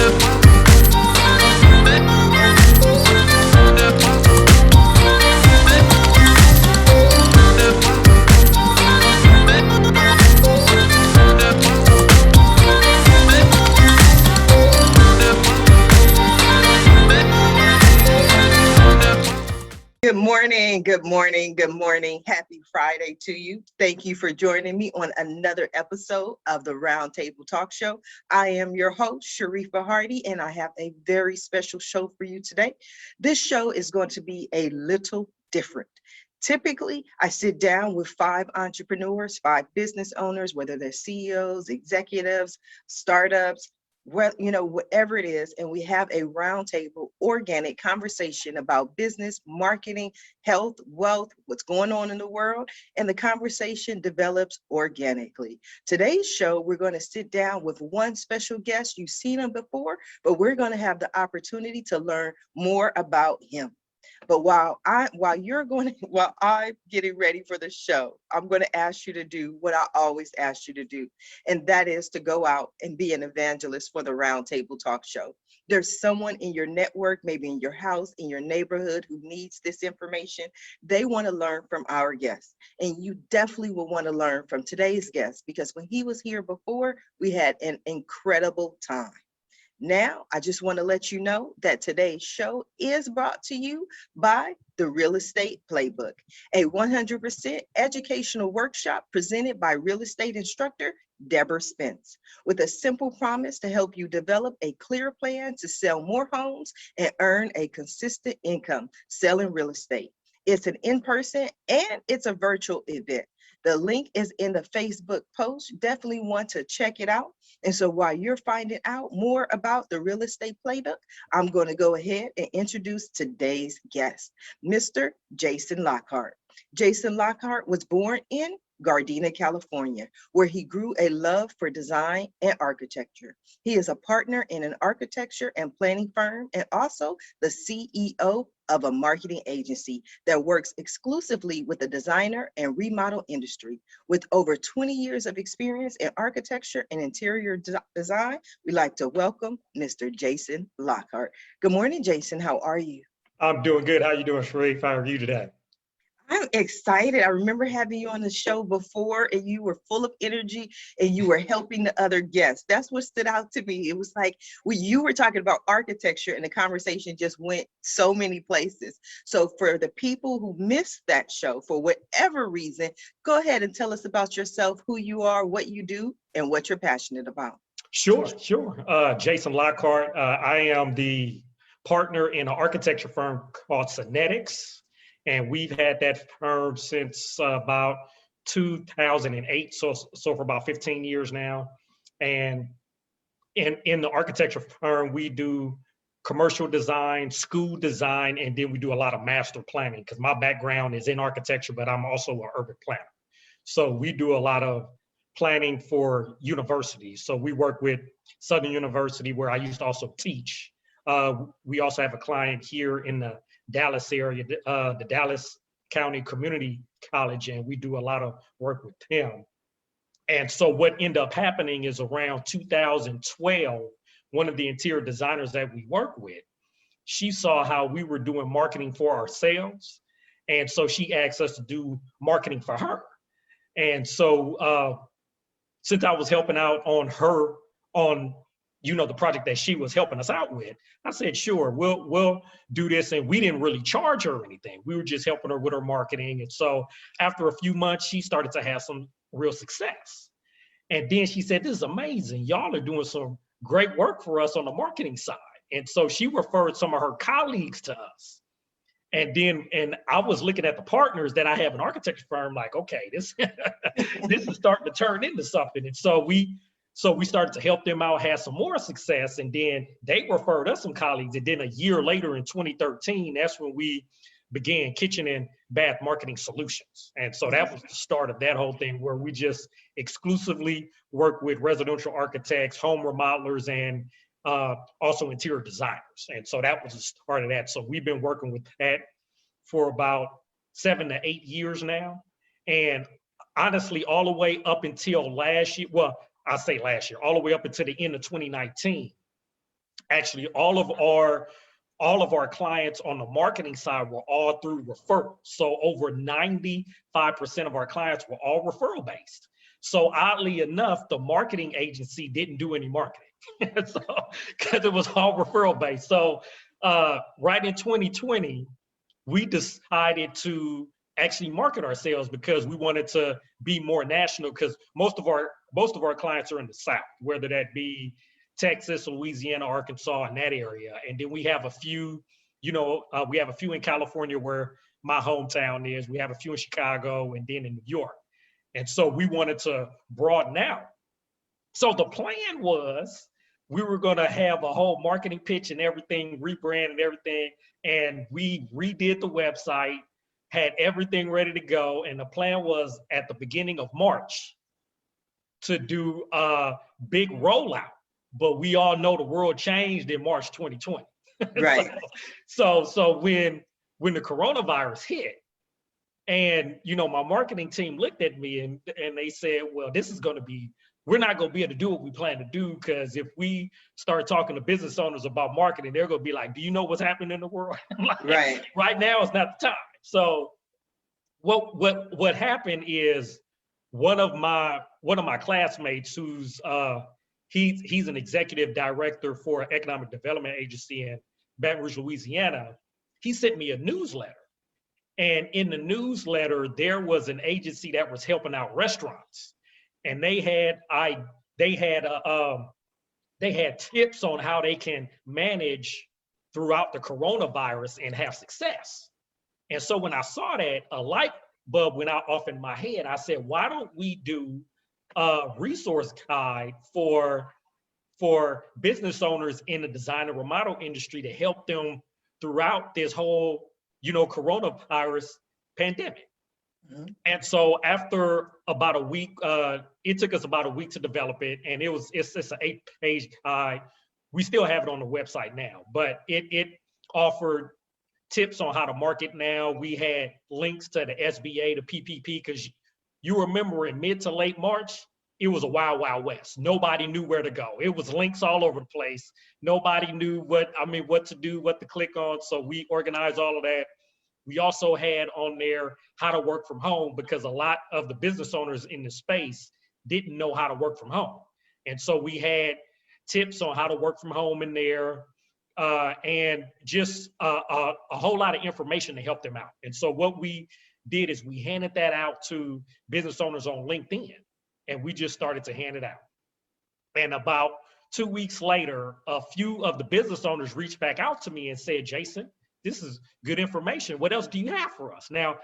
Good morning, good morning, good morning. Happy Friday to you. Thank you for joining me on another episode of the Roundtable Talk Show. I am your host, Sharifa Hardy, and I have a very special show for you today. This show is going to be a little different. Typically, I sit down with 5 entrepreneurs, 5 business owners, whether they're CEOs, executives, startups, whatever it is, and we have a roundtable organic conversation about business, marketing, health, wealth, what's going on in the world, and the conversation develops organically. Today's show, we're going to sit down with one special guest. You've seen him before, but we're going to have the opportunity to learn more about him. But while I'm getting ready for the show, I'm going to ask you to do what I always ask you to do, and that is to go out and be an evangelist for the Roundtable Talk Show. There's someone in your network, maybe in your house, in your neighborhood, who needs this information. They want to learn from our guests, and you definitely will want to learn from today's guest, because when he was here before, we had an incredible time. Now, I just want to let you know that today's show is brought to you by the Real Estate Playbook, a 100% educational workshop presented by Real Estate Instructor Deborah Spence, with a simple promise to help you develop a clear plan to sell more homes and earn a consistent income selling real estate. It's an in-person and it's a virtual event. The link is in the Facebook post. Definitely want to check it out. And so while you're finding out more about the Real Estate Playbook, I'm going to go ahead and introduce today's guest, Mr. Jason Lockhart. Jason Lockhart was born in Gardena, California, where he grew a love for design and architecture. He is a partner in an architecture and planning firm and also the CEO of a marketing agency that works exclusively with the designer and remodel industry. With over 20 years of experience in architecture and interior design, we'd like to welcome Mr. Jason Lockhart. Good morning, Jason. How are you? I'm doing good. How you doing, Sharif? How are you today? I'm excited. I remember having you on the show before, and you were full of energy and you were helping the other guests. That's what stood out to me. It was like when you were talking about architecture and the conversation just went so many places. So for the people who missed that show for whatever reason, go ahead and tell us about yourself, who you are, what you do, and what you're passionate about. Sure. Jason Lockhart. I am the partner in an architecture firm called Synetics. And we've had that firm since about 2008, so for about 15 years now. And in the architecture firm, we do commercial design, school design, and then we do a lot of master planning, because my background is in architecture, but I'm also an urban planner. So we do a lot of planning for universities. So we work with Southern University, where I used to also teach. We also have a client here in the Dallas area, the Dallas County Community College, and we do a lot of work with them. And so what ended up happening is around 2012, one of the interior designers that we work with, she saw how we were doing marketing for ourselves. And so she asked us to do marketing for her. And so since I was helping out on the project that she was helping us out with, I said, sure, we'll do this. And we didn't really charge her anything. We were just helping her with her marketing. And so after a few months, she started to have some real success. And then she said, this is amazing. Y'all are doing some great work for us on the marketing side. And so she referred some of her colleagues to us. And I was looking at the partners that I have in an architecture firm, like, okay, this is starting to turn into something. And so we started to help them out, had some more success, and then they referred us some colleagues. And then a year later in 2013, that's when we began Kitchen and Bath Marketing Solutions. And so that was the start of that whole thing, where we just exclusively work with residential architects, home remodelers, and also interior designers. And so that was the start of that. So we've been working with that for about 7 to 8 years now. And honestly, all the way up until last year, well, I say last year, all the way up until the end of 2019, Actually, all of our clients on the marketing side were all through referral. So over 95% of our clients were all referral based. So oddly enough, the marketing agency didn't do any marketing. So, because it was all referral based. So right in 2020, we decided to actually market ourselves because we wanted to be more national, because most of our clients are in the South, whether that be Texas, Louisiana, Arkansas, in that area. And then we have a few, we have a few in California where my hometown is. We have a few in Chicago and then in New York. And so we wanted to broaden out. So the plan was we were going to have a whole marketing pitch and everything, rebrand and everything. And we redid the website, had everything ready to go. And the plan was at the beginning of March to do a big rollout. But we all know the world changed in March 2020. Right. So when the coronavirus hit, and my marketing team looked at me and they said, well, we're not going to be able to do what we plan to do, because if we start talking to business owners about marketing, they're going to be like, do you know what's happening in the world? Like, Right. Right now is not the time. So what happened is one of my classmates, who's he's an executive director for an economic development agency in Baton Rouge, Louisiana. He sent me a newsletter. And in the newsletter, there was an agency that was helping out restaurants, and they had tips on how they can manage throughout the coronavirus and have success. And so when I saw that, a light bulb went off in my head. I said, why don't we do a resource guide for business owners in the design and remodel industry to help them throughout this whole coronavirus pandemic. Mm-hmm. And so after about a week, it took us about a week to develop it, and it's an 8-page guide. We still have it on the website now, but it offered tips on how to market now. We had links to the SBA, the PPP, because you remember in mid to late March, it was a wild, wild west. Nobody knew where to go. It was links all over the place. Nobody knew what to do, what to click on. So we organized all of that. We also had on there how to work from home, because a lot of the business owners in the space didn't know how to work from home. And so we had tips on how to work from home in there, and just a whole lot of information to help them out. And so what we did is we handed that out to business owners on LinkedIn, and we just started to hand it out. And about 2 weeks later, a few of the business owners reached back out to me and said, Jason, this is good information. What else do you have for us? Now,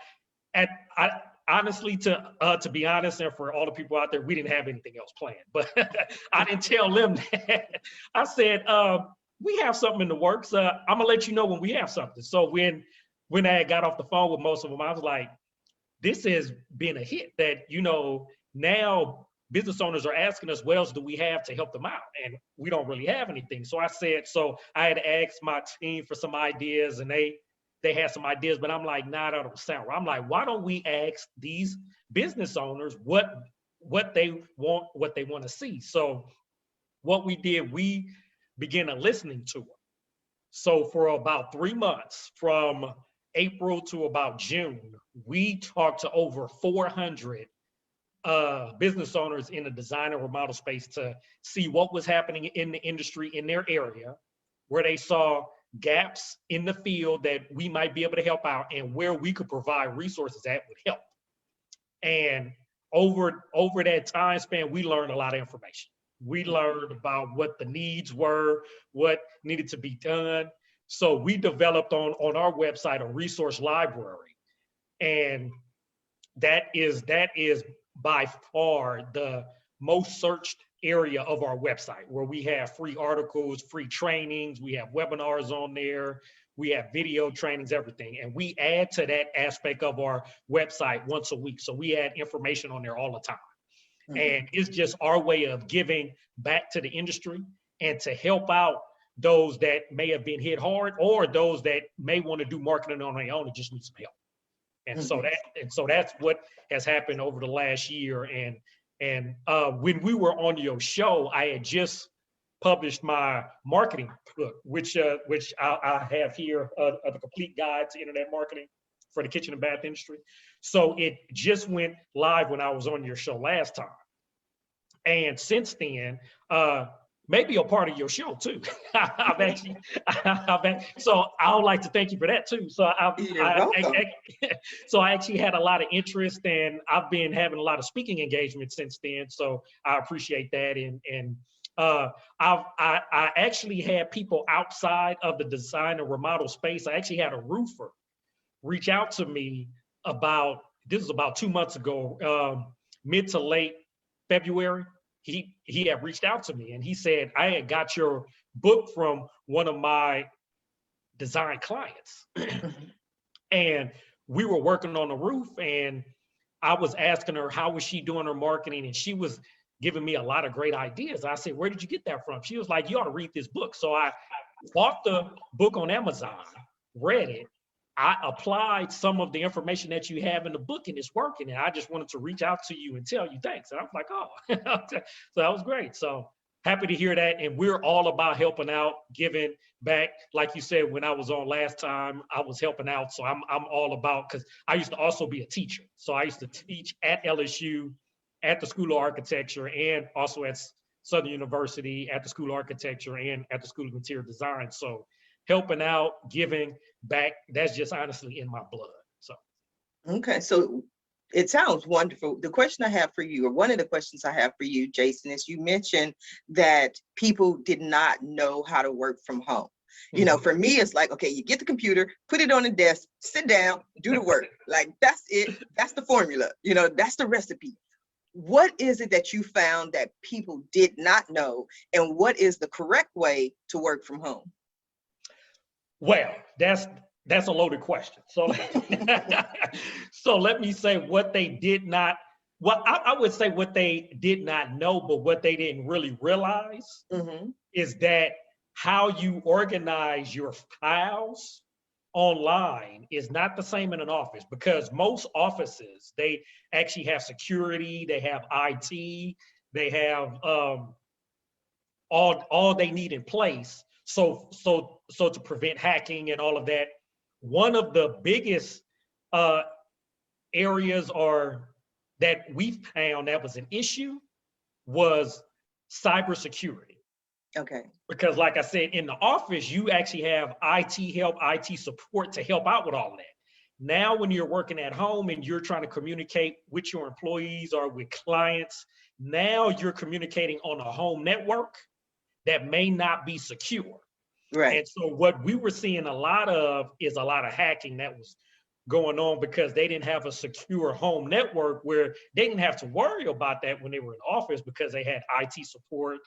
honestly, to be honest, and for all the people out there, we didn't have anything else planned, but I didn't tell them that. I said, we have something in the works. I'm gonna let you know when we have something. So when I got off the phone with most of them, I was like, this has been a hit that, now business owners are asking us, what else do we have to help them out? And we don't really have anything. So I had to ask my team for some ideas, and they had some ideas, but I'm like, nah, that don't sound right. I'm like, why don't we ask these business owners what they want to see? So what we did, we began listening to them. So for about 3 months, from April to about June, we talked to over 400 business owners in the design and remodel space to see what was happening in the industry in their area, where they saw gaps in the field that we might be able to help out, and where we could provide resources that would help. And over that time span, we learned a lot of information. We learned about what the needs were, what needed to be done. So we developed on our website a resource library, and that is by far the most searched area of our website, where we have free articles, free trainings, we have webinars on there, we have video trainings, everything. And we add to that aspect of our website once a week. So we add information on there all the time. Mm-hmm. And it's just our way of giving back to the industry and to help out those that may have been hit hard, or those that may want to do marketing on their own and just need some help. And mm-hmm. so that's what has happened over the last year. And when we were on your show, I had just published my marketing book, which I have here, the complete guide to internet marketing for the kitchen and bath industry. So it just went live when I was on your show last time. And since then, maybe a part of your show too. So I would like to thank you for that too. So You're welcome. so I actually had a lot of interest, and I've been having a lot of speaking engagements since then. So I appreciate that. And I actually had people outside of the design and remodel space. I actually had a roofer reach out to me this was about 2 months ago, mid to late February. He had reached out to me and he said, I had got your book from one of my design clients. And we were working on the roof, and I was asking her how was she doing her marketing, and she was giving me a lot of great ideas. I said, where did you get that from? She was like, you ought to read this book. So I bought the book on Amazon, read it. I applied some of the information that you have in the book, and it's working. And I just wanted to reach out to you and tell you thanks. And I was like, oh, so that was great. So happy to hear that. And we're all about helping out, giving back. Like you said, when I was on last time, I was helping out. So I'm all about, because I used to also be a teacher. So I used to teach at LSU, at the School of Architecture, and also at Southern University, at the School of Architecture, and at the School of Interior Design. So helping out, giving back, that's just honestly in my blood. So Okay, so it sounds wonderful. The question I have for you, or one of the questions I have for you, Jason, is you mentioned that people did not know how to work from home. You know, for me, it's like, okay, you get the computer, put it on the desk, sit down, do the work. Like, that's it. That's the formula. You know, that's the recipe. What is it that you found that people did not know, and what is the correct way to work from home? Well, that's a loaded question. So, so let me say what they did not. Well, I would say what they did not know, but what they didn't really realize is that how you organize your files online is not the same in an office, because most offices, they actually have security, they have IT, they have all they need in place. So to prevent hacking and all of that, one of the biggest areas that we found that was an issue was cybersecurity. Okay. Because like I said, in the office, you actually have IT help, IT support to help out with all of that. Now, when you're working at home and you're trying to communicate with your employees or with clients, now you're communicating on a home network that may not be secure. Right. And so what we were seeing a lot of is a lot of hacking that was going on, because they didn't have a secure home network where they didn't have to worry about that when they were in office, because they had IT support,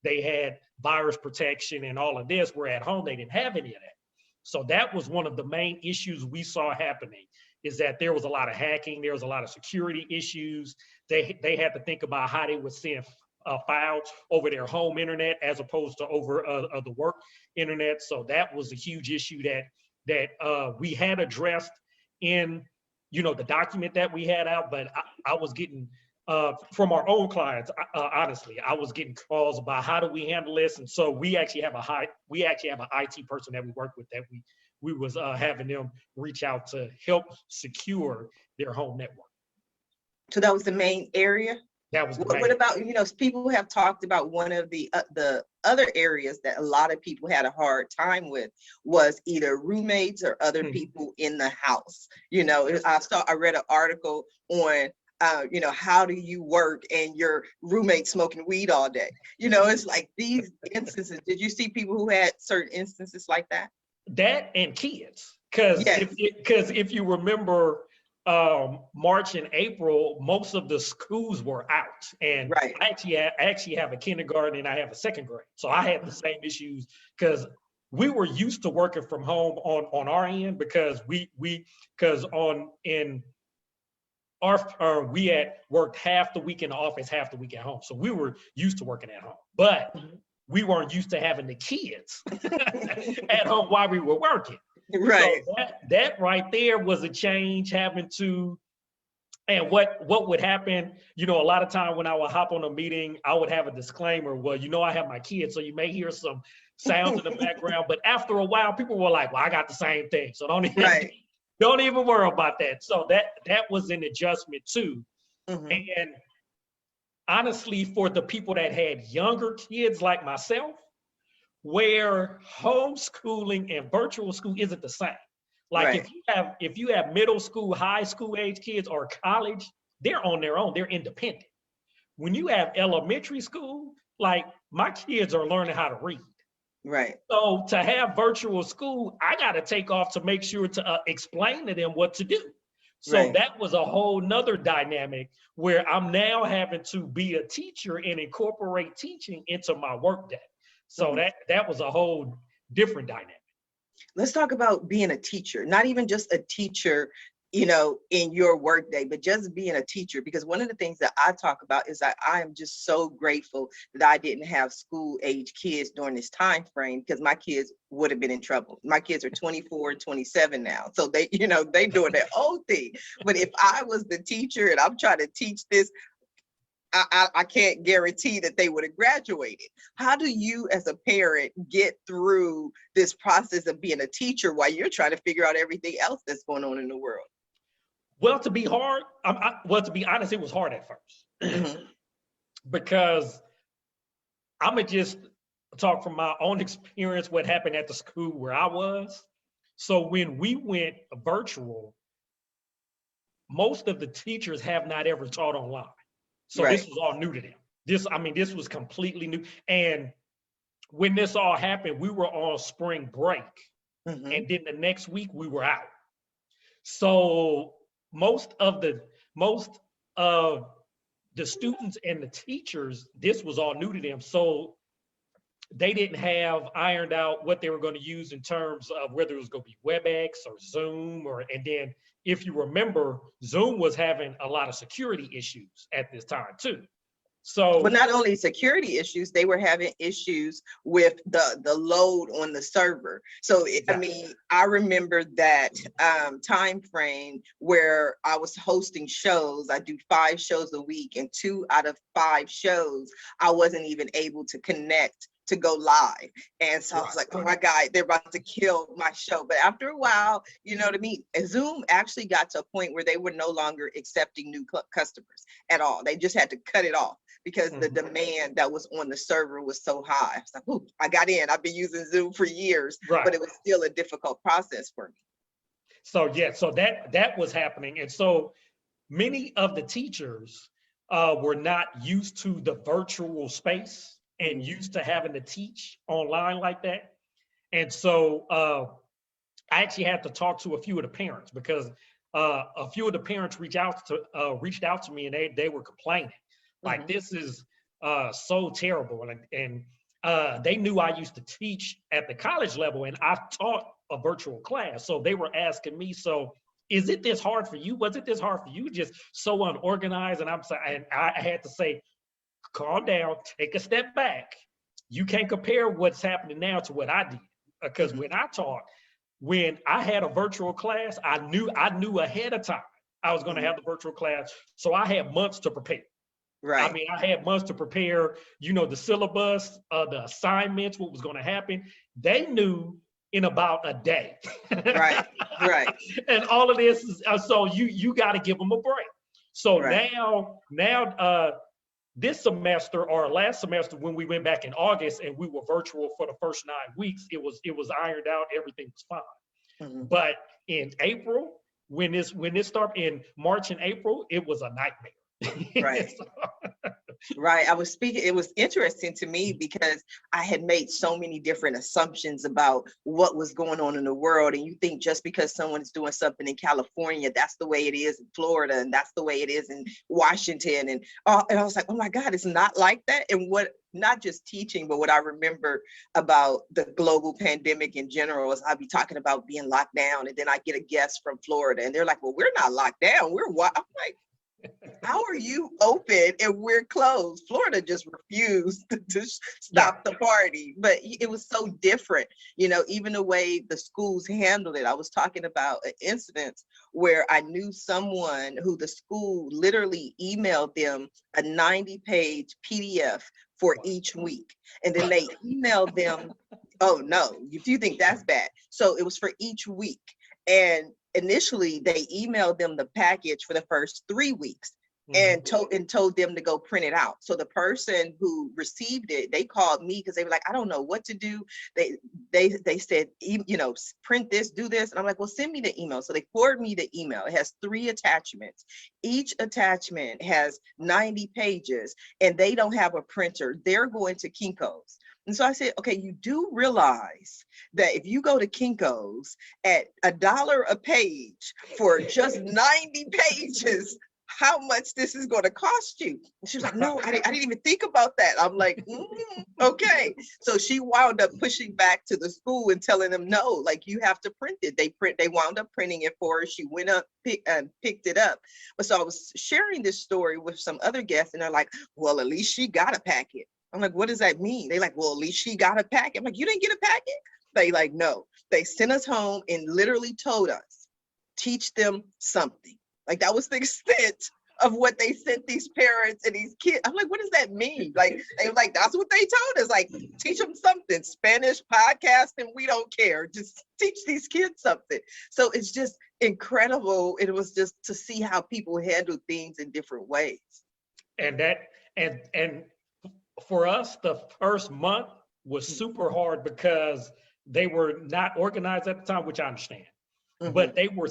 they had virus protection and all of this, where at home they didn't have any of that. So that was one of the main issues we saw happening, is that there was a lot of hacking, there was a lot of security issues. They had to think about how they would send files over their home internet as opposed to over the work internet. So that was a huge issue that we had addressed in, you know, the document that we had out. But I was getting from our own clients, honestly, I was getting calls about how do we handle this. And so we actually have an IT person that we work with, that we was having them reach out to help secure their home network. So that was the main area. That was the main. What about, you know, people have talked about one of the other areas that a lot of people had a hard time with was either roommates or other people in the house. You know, I read an article on you know, how do you work and your roommate smoking weed all day? You know, it's like these instances. Did you see people who had certain instances like that? That and kids, because if you remember, March and April, most of the schools were out, and right. I actually have a kindergarten and I have a second grade, so I had the same issues, because we were used to working from home on our end, because we had worked half the week in the office, half the week at home. So we were used to working at home, but we weren't used to having the kids at home while we were working. Right. So that right there was a change, having to And what would happen, you know, a lot of time when I would hop on a meeting, I would have a disclaimer. Well, you know, I have my kids, so you may hear some sounds in the background. But after a while, people were like, well, I got the same thing. So don't even, Right. don't even worry about that. So that was an adjustment too. Mm-hmm. And honestly, for the people that had younger kids like myself, where homeschooling and virtual school isn't the same. Like Right. if you have middle school, high school age kids or college, they're on their own, they're independent. When you have elementary school, like my kids are learning how to read. Right. So to have virtual school, I got to take off to make sure to explain to them what to do. So Right. that was a whole nother dynamic where I'm now having to be a teacher and incorporate teaching into my workday. So Mhm. that was a whole different dynamic. Let's talk about being a teacher, not even just a teacher, in your workday, but just being a teacher. Because one of the things that I talk about is that I am just so grateful that I didn't have school age kids during this time frame, because my kids would have been in trouble. My kids are 24, 27 now. So they, they doing their own thing. But if I was the teacher and I'm trying to teach this, I can't guarantee that they would have graduated. How do you as a parent get through this process of being a teacher while you're trying to figure out everything else that's going on in the world? Well, to be honest, it was hard at first Mm-hmm. because I'm gonna just talk from my own experience what happened at the school where I was. So when we went virtual, most of the teachers have not ever taught online. So Right. this was all new to them. This was completely new. And when this all happened, we were on spring break. Mm-hmm. And then the next week we were out. So most of the students and the teachers, this was all new to them. So they didn't have ironed out what they were going to use in terms of whether it was going to be WebEx or Zoom, and then if you remember, Zoom was having a lot of security issues at this time too. So, but not only security issues, they were having issues with the load on the server. So exactly. I remember that time frame where I was hosting shows. I do 5 shows a week, and 2 out of 5 shows I wasn't even able to connect to go live. And so I was like, oh my God, they're about to kill my show. But after a while, you know what I mean? Zoom actually got to a point where they were no longer accepting new customers at all. They just had to cut it off because the demand that was on the server was so high. I was like, ooh, I got in. I've been using Zoom for years, but it was still a difficult process for me. So yeah, so that was happening. And so many of the teachers were not used to the virtual space and used to having to teach online like that. And so I actually had to talk to a few of the parents because a few of the parents reached out to me, and they were complaining like, this is so terrible. And they knew I used to teach at the college level, and I taught a virtual class. So they were asking me, so is it this hard for you? Was it this hard for you? Just so unorganized? And I had to say, calm down, take a step back. You can't compare what's happening now to what I did. Because when I taught, when I had a virtual class, I knew ahead of time I was going to have the virtual class. So I had months to prepare. Right. I had months to prepare, the syllabus, the assignments, what was going to happen. They knew in about a day. Right. And all of this is, so you got to give them a break. So now this semester or last semester, when we went back in August and we were virtual for the first 9 weeks, it was ironed out, everything was fine. But in April, when this started in March and April, it was a nightmare. Right. Right. I was speaking, it was interesting to me because I had made so many different assumptions about what was going on in the world. And you think just because someone is doing something in California, that's the way it is in Florida, and that's the way it is in Washington. And I was like, oh my God, it's not like that. And what, not just teaching, but what I remember about the global pandemic in general is I'd be talking about being locked down, and then I get a guest from Florida and they're like, well, we're not locked down. I'm like, How are you open and we're closed? Florida just refused to Yeah. stop the party, but it was so different. Even the way the schools handled it. I was talking about an incident where I knew someone who the school literally emailed them a 90-page PDF for each week. And then they emailed them, oh no, if you think that's bad. So it was for each week. And initially they emailed them the package for the first 3 weeks Mhm. and told them to go print it out. So the person who received it, they called me because they were like, I don't know what to do. They said, print this, do this. And I'm like, well, send me the email. So they forwarded me the email. It has 3 attachments. Each attachment has 90 pages and they don't have a printer. They're going to Kinko's. And so I said, okay, you do realize that if you go to Kinko's at $1 a page for just 90 pages, how much this is going to cost you. And she was like, no, I didn't even think about that. I'm like, okay. So she wound up pushing back to the school and telling them, no, like you have to print it. They wound up printing it for her. She went up, picked it up. But so I was sharing this story with some other guests and they're like, well, at least she got a packet. I'm like, what does that mean? They like, well, at least she got a packet. I'm like, you didn't get a packet? They like, no. They sent us home and literally told us, teach them something. Like that was the extent of what they sent these parents and these kids. I'm like, what does that mean? Like, they were like, that's what they told us. Like, teach them something, Spanish, podcast, and we don't care. Just teach these kids something. So it's just incredible. It was just to see how people handle things in different ways. And and for us, the first month was super hard because they were not organized at the time, which I understand. But they were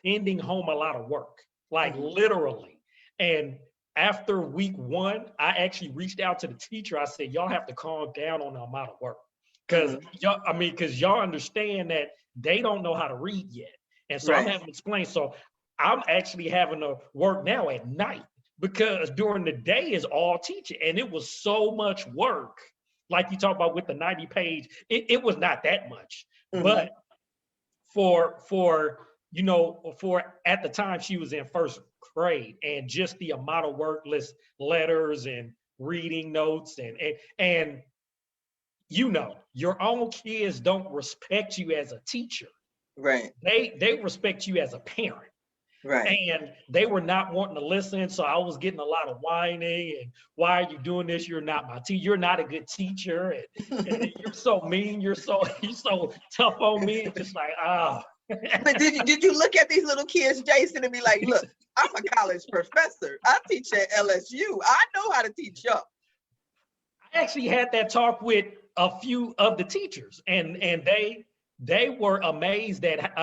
sending home a lot of work, like literally. And after week 1, I actually reached out to the teacher. I said, y'all have to calm down on the amount of work. Because y'all understand that they don't know how to read yet. And so I'm having to explain. So I'm actually having to work now at night because during the day is all teaching. And it was so much work. Like you talk about with the 90 page, it was not that much. But for at the time she was in first grade, and just the amount of work, list letters and reading notes and your own kids don't respect you as a teacher. Right. They respect you as a parent. Right. And they were not wanting to listen. So I was getting a lot of whining and, why are you doing this? You're not my teacher. You're not a good teacher. And you're so mean. You're so tough on me. Just like, But did you look at these little kids, Jason, and be like, look, I'm a college professor. I teach at LSU. I know how to teach y'all. I actually had that talk with a few of the teachers, and they were amazed at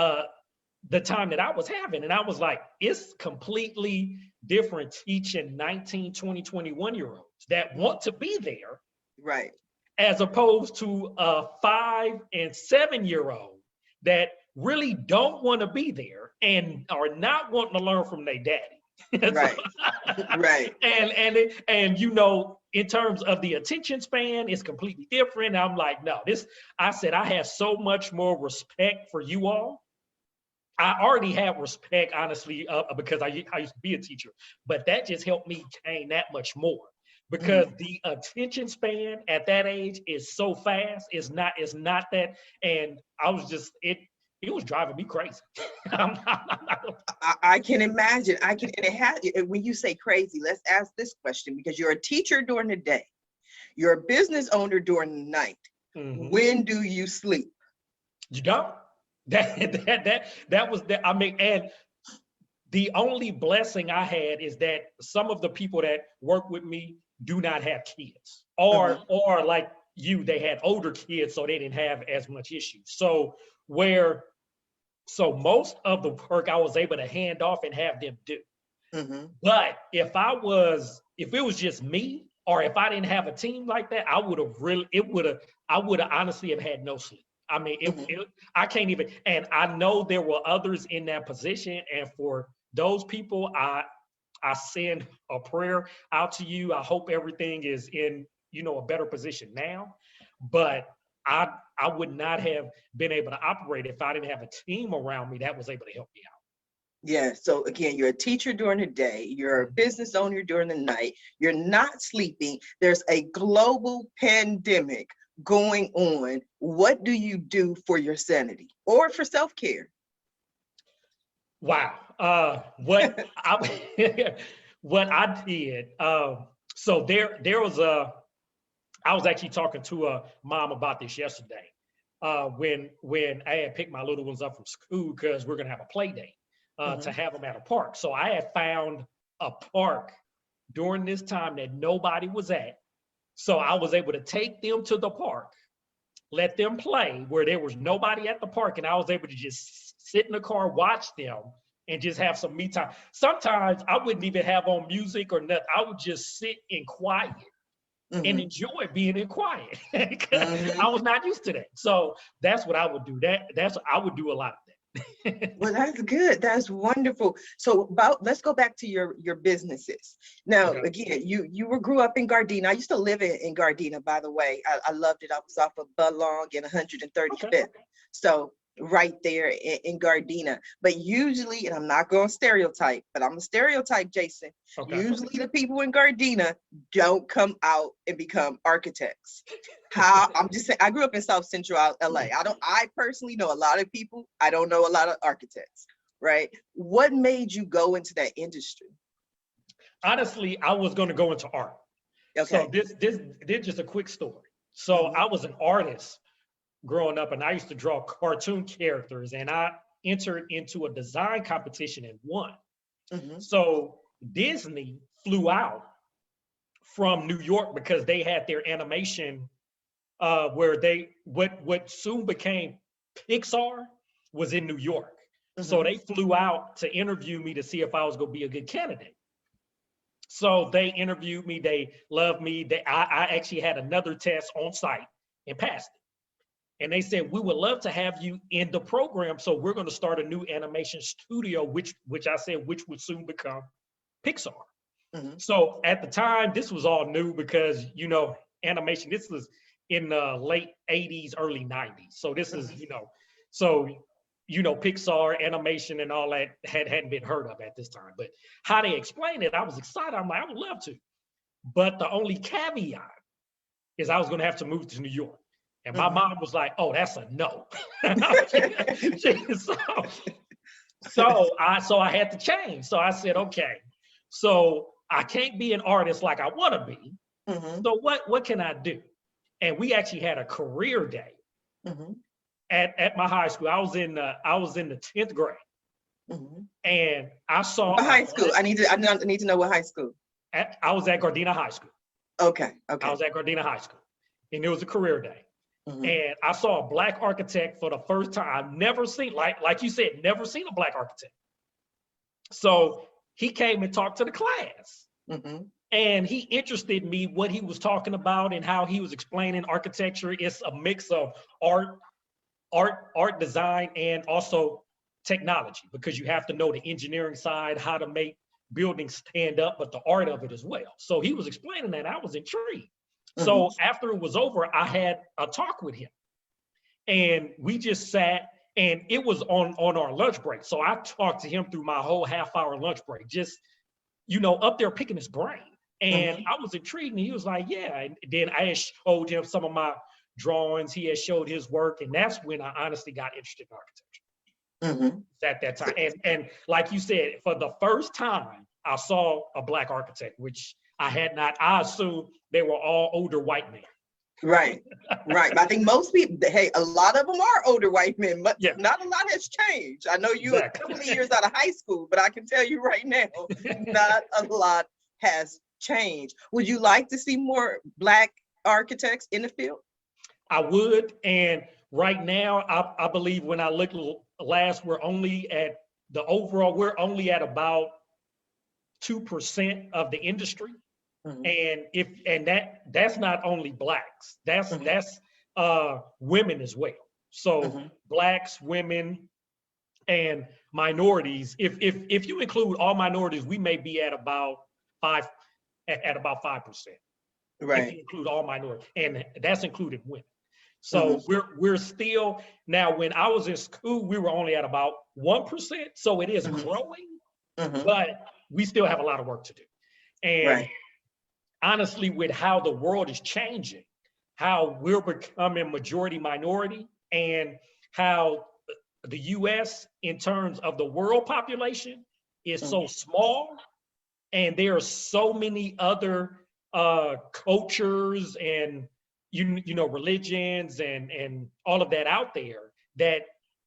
the time that I was having. And I was like, it's completely different teaching 19, 20, 21-year-olds that want to be there. Right. As opposed to a 5 and 7-year-old that really don't want to be there and are not wanting to learn from their daddy. Right. Right. And in terms of the attention span, it's completely different. I'm like, no, I said, I have so much more respect for you all. I already have respect, honestly, because I used to be a teacher, but that just helped me gain that much more, because the attention span at that age is so fast. It's not that, and I was just it was driving me crazy. I can imagine. And it has. When you say crazy, let's ask this question, because you're a teacher during the day, you're a business owner during the night. When do you sleep? You don't. That was the, and the only blessing I had is that some of the people that work with me do not have kids, or like you, they had older kids, so they didn't have as much issues. So most of the work I was able to hand off and have them do. But if it was just me, or if I didn't have a team like that, I would have honestly have had no sleep. I mean, I can't even, and I know there were others in that position. And for those people, I send a prayer out to you. I hope everything is in, a better position now. But I would not have been able to operate if I didn't have a team around me that was able to help me out. Yeah. So again, you're a teacher during the day, you're a business owner during the night, you're not sleeping. There's a global pandemic going on. What do you do for your sanity or for self-care? Wow. What I what I did. So there was I was actually talking to a mom about this yesterday. When I had picked my little ones up from school because we're gonna have a play date to Mhm. have them at a park. So I had found a park during this time that nobody was at. So I was able to take them to the park, let them play where there was nobody at the park, and I was able to just sit in the car, watch them, and just have some me time. Sometimes I wouldn't even have on music or nothing. I would just sit in quiet and Mhm. enjoy being in quiet. I Mhm. was not used to that. So that's what I would do. That's I would do a lot of that. Well, that's good. That's wonderful. So about let's go back to your businesses. Now, Okay. again, you were grew up in Gardena. I used to live in Gardena, by the way. I loved it. I was off of Budlong and Okay. 135th. So right there in Gardena. But usually, and I'm not going to stereotype, but I'm a stereotype, Jason. Okay. Usually the people in Gardena don't come out and become architects. How I'm just saying, I grew up in South Central LA. I personally know a lot of people. I don't know a lot of architects, right? What made you go into that industry? Honestly, I was going to go into art. So Okay. this just a quick story. So Mm-hmm. I was an artist growing up, and I used to draw cartoon characters, and I entered into a design competition and won. Mm-hmm. So Disney flew out from New York because they had their animation where they what soon became Pixar was in New York. So Mm-hmm. they flew out to interview me to see if I was going to be a good candidate. So they interviewed me. They loved me. I actually had another test on site and passed it. And they said, we would love to have you in the program. So we're going to start a new animation studio, which I said, which would soon become Pixar. Mm-hmm. So at the time, this was all new because, animation, this was in the late 80s, early 90s. So this is, so, Pixar animation and all that hadn't been heard of at this time. But how they explained it, I was excited. I'm like, I would love to. But the only caveat is I was going to have to move to New York. And my Mm-hmm. mom was like, oh, that's a no. So I had to change. So I said, okay, so I can't be an artist like I want to be. Mm-hmm. So what can I do? And we actually had a career day Mm-hmm. at my high school. I was in the 10th grade, Mm-hmm. and I saw What high school? I need to know what high school. I was at Gardena High School. Okay. I Okay. was at Gardena High School, and it was a career day. Mm-hmm. And I saw a Black architect for the first time. I've never seen, like you said, never seen a Black architect. So he came and talked to the class. Mm-hmm. And he interested me what he was talking about and how he was explaining architecture. It's a mix of art design, and also technology, because you have to know the engineering side, how to make buildings stand up, but the art of it as well. So he was explaining that. I was intrigued. Mm-hmm. So after it was over, I had a talk with him, and we just sat, and it was on our lunch break. So I talked to him through my whole half-hour lunch break, just up there picking his brain. And Mm-hmm. I was intrigued, and he was like, yeah. And then I had showed him some of my drawings. He had showed his work, and that's when I honestly got interested in architecture. Mm-hmm. At that time. And like you said, for the first time, I saw a Black architect, which I had not. I assumed they were all older white men. Right. Right. I think most people, hey, a lot of them are older white men, but Yeah. not a lot has changed. I know you Exactly. a couple of years out of high school, but I can tell you right now, not a lot has changed. Would you like to see more Black architects in the field? I would. And right now, I believe when I looked last, we're only at about 2% of the industry. Mm-hmm. And that's not only Blacks, that's women as well. So Mm-hmm. Blacks, women, and minorities. If you include all minorities, we may be at about 5%. If Right. you include all minorities, and that's including women. So we're still, now when I was in school, we were only at about 1%. So it is growing, but we still have a lot of work to do. And honestly, with how the world is changing, how we're becoming majority minority, and how the US in terms of the world population is so small, and there are so many other cultures and you know religions and all of that out there, that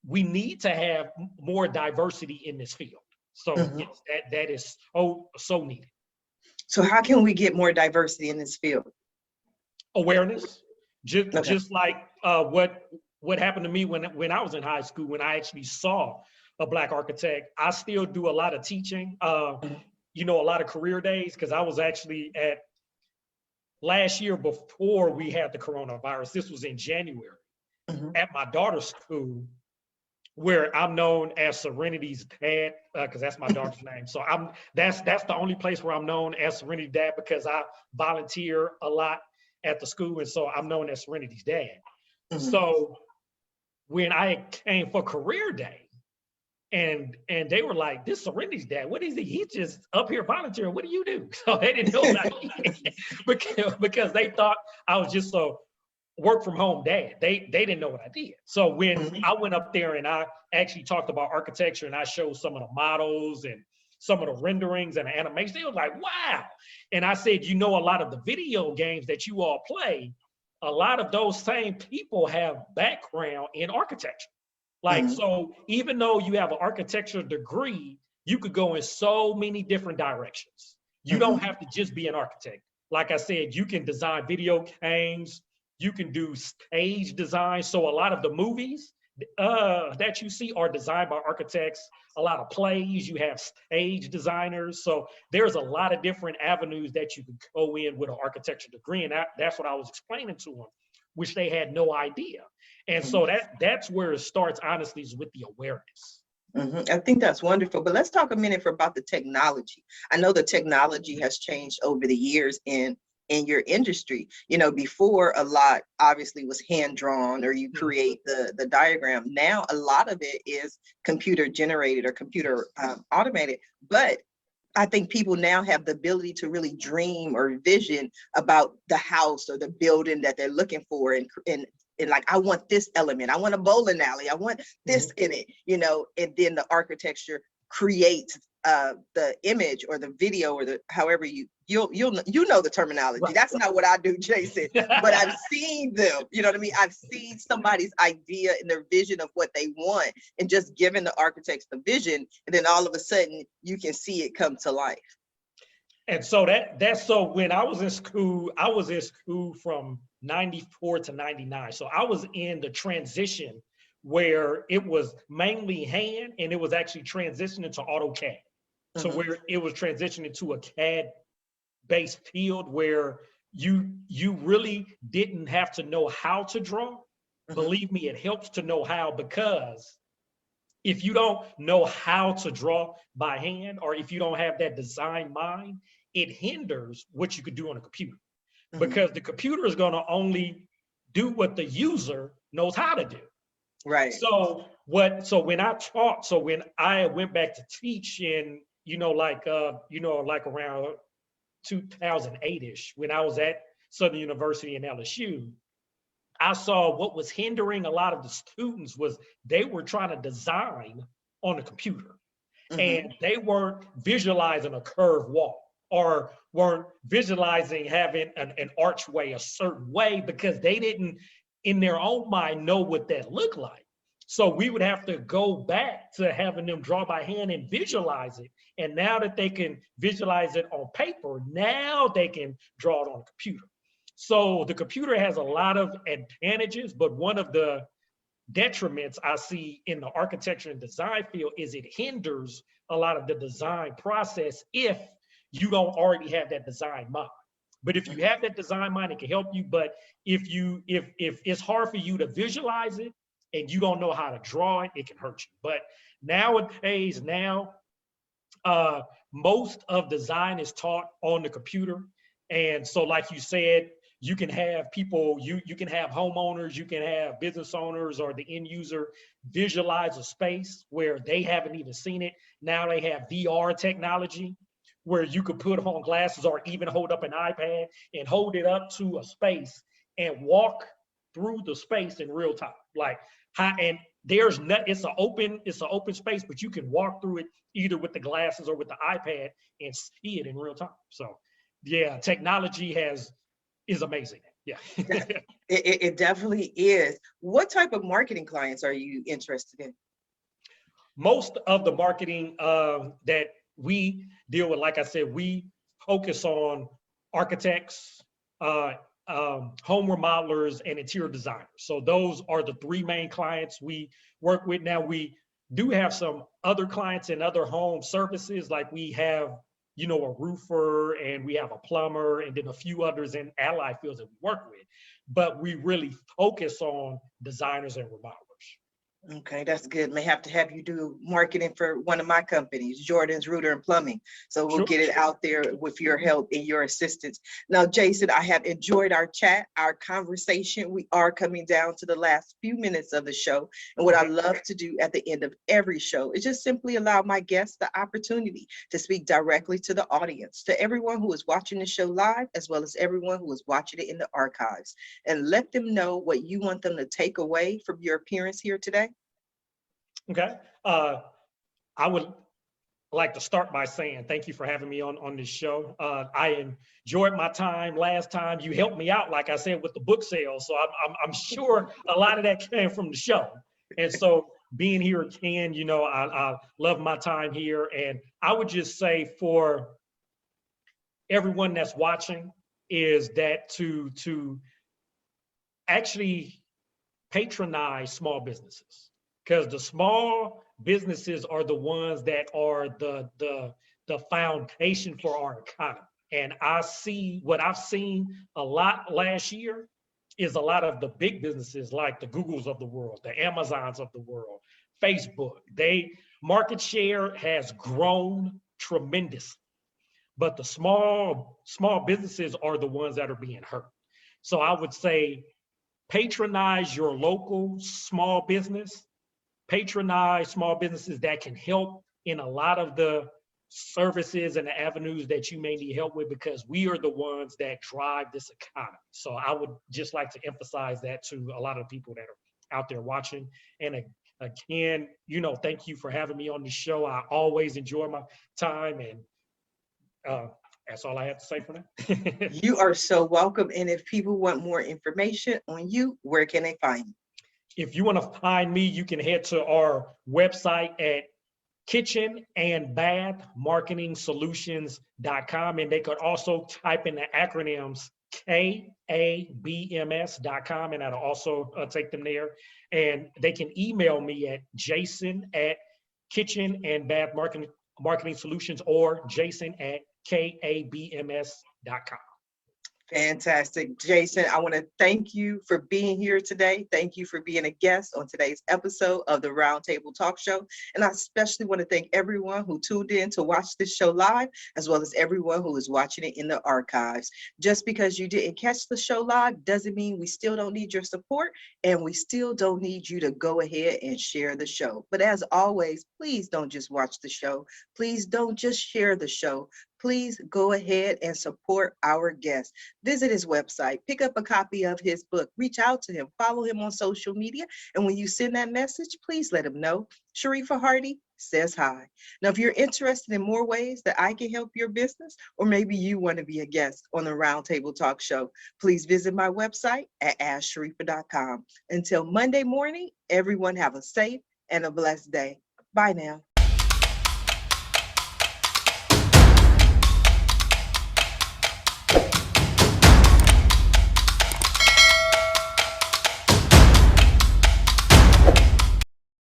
we need to have more diversity in this field. So yes, that is so needed. So how can we get more diversity in this field? Awareness, just like what happened to me when I was in high school, when I actually saw a Black architect. I still do a lot of teaching, you know, a lot of career days, because I was actually at, last year before we had the coronavirus, this was in January, at my daughter's school, where I'm known as Serenity's dad, because that's my daughter's name. So that's the only place where I'm known as Serenity's dad, because I volunteer a lot at the school, and so I'm known as Serenity's dad. So when I came for career day, and they were like, "This Serenity's dad, what is he? He's just up here volunteering. What do you do?" So they didn't know what I did, because they thought I was just a work from home dad. They didn't know what I did. So when I went up there and I actually talked about architecture, and I showed some of the models and some of the renderings and the animation, they were like, "Wow." And I said, "You know, a lot of the video games that you all play, a lot of those same people have background in architecture. Like, so even though you have an architecture degree, you could go in so many different directions. You don't have to just be an architect. Like I said, you can design video games, you can do stage design. So a lot of the movies that you see are designed by architects. A lot of plays, you have stage designers. So there's a lot of different avenues that you could go in with an architecture degree. And that's what I was explaining to them, which they had no idea. And so that's where it starts, honestly, is with the awareness. I think that's wonderful. But let's talk a minute about the technology. I know the technology has changed over the years in your industry. You know, before, a lot obviously was hand drawn, or you create the diagram. Now a lot of it is computer generated or computer automated. But I think people now have the ability to really dream or vision about the house or the building that they're looking for, and like, I want this element, I want a bowling alley, I want this in it, you know, and then the architecture creates the image or the video or the however you know the terminology. Right. That's not what I do, Jason, but I've seen them, you know what I mean? I've seen somebody's idea and their vision of what they want, and just giving the architects the vision, and then all of a sudden you can see it come to life. And so that's so when I was in school from 94 to 99. So I was in the transition where it was mainly hand, and it was actually transitioning to AutoCAD. So where it was transitioning to a CAD based field where you really didn't have to know how to draw. Believe me, it helps to know how, because if you don't know how to draw by hand, or if you don't have that design mind, it hinders what you could do on a computer, because the computer is going to only do what the user knows how to do. Right. So when I taught, so when I went back to teach in, like around 2008-ish, when I was at Southern University in LSU, I saw what was hindering a lot of the students was they were trying to design on a computer, and they weren't visualizing a curved wall, or weren't visualizing having an archway a certain way, because they didn't in their own mind know what that looked like. So we would have to go back to having them draw by hand and visualize it. And now that they can visualize it on paper, now they can draw it on a computer. So the computer has a lot of advantages, but one of the detriments I see in the architecture and design field is it hinders a lot of the design process if you don't already have that design mind. But if you have that design mind, it can help you. But if it's hard for you to visualize it and you don't know how to draw it, it can hurt you. But nowadays, most of design is taught on the computer. And so like you said, you can have people, you can have homeowners, you can have business owners or the end user visualize a space where they haven't even seen it. Now they have VR technology where you could put on glasses or even hold up an iPad and hold it up to a space and walk through the space in real time. Like how, and there's not, it's an open space, but you can walk through it either with the glasses or with the iPad and see it in real time. So yeah, technology is amazing. Yeah. It definitely is. What type of marketing clients are you interested in? Most of the marketing that we deal with, like I said, we focus on architects, home remodelers, and interior designers. So those are the three main clients we work with. Now we do have some other clients in other home services, like we have, you know, a roofer and we have a plumber and then a few others in allied fields that we work with. But we really focus on designers and remodelers. Okay, that's good. May have to have you do marketing for one of my companies, Jordan's Rooter and Plumbing. So we'll Sure. get it out there with your help and your assistance. Now, Jason, I have enjoyed our chat, our conversation. We are coming down to the last few minutes of the show. And what I love to do at the end of every show is just simply allow my guests the opportunity to speak directly to the audience, to everyone who is watching the show live, as well as everyone who is watching it in the archives, and let them know what you want them to take away from your appearance here today. Okay. I would like to start by saying thank you for having me on this show. I enjoyed my time last time. You helped me out, like I said, with the book sale. So I'm sure a lot of that came from the show. And so being here again, you know, I love my time here. And I would just say for everyone that's watching is that to actually patronize small businesses. Because the small businesses are the ones that are the foundation for our economy. And I see what I've seen a lot last year is a lot of the big businesses like the Googles of the world, the Amazons of the world, Facebook. They market share has grown tremendously, but the small businesses are the ones that are being hurt. So I would say patronize your local small business. Patronize small businesses that can help in a lot of the services and the avenues that you may need help with, because we are the ones that drive this economy. So I would just like to emphasize that to a lot of people that are out there watching. And again, you know, thank you for having me on the show. I always enjoy my time, and that's all I have to say for now. You are so welcome. And if people want more information on you, where can they find you? If you want to find me, you can head to our website at kitchen and bath marketing solutions.com. And they could also type in the acronyms KABMS.com, and that'll also take them there. And they can email me at jason@kitchen and bath marketing solutions or jason@kabms.com. Fantastic. Jason, I want to thank you for being here today. Thank you for being a guest on today's episode of the Roundtable Talk Show. And I especially want to thank everyone who tuned in to watch this show live, as well as everyone who is watching it in the archives. Just because you didn't catch the show live doesn't mean we still don't need your support, and we still don't need you to go ahead and share the show. But as always, please don't just watch the show. Please don't just share the show. Please go ahead and support our guest. Visit his website, pick up a copy of his book, reach out to him, follow him on social media. And when you send that message, please let him know Sharifa Hardy says hi. Now, if you're interested in more ways that I can help your business, or maybe you want to be a guest on the Roundtable Talk Show, please visit my website at asksharifa.com. Until Monday morning, everyone have a safe and a blessed day. Bye now.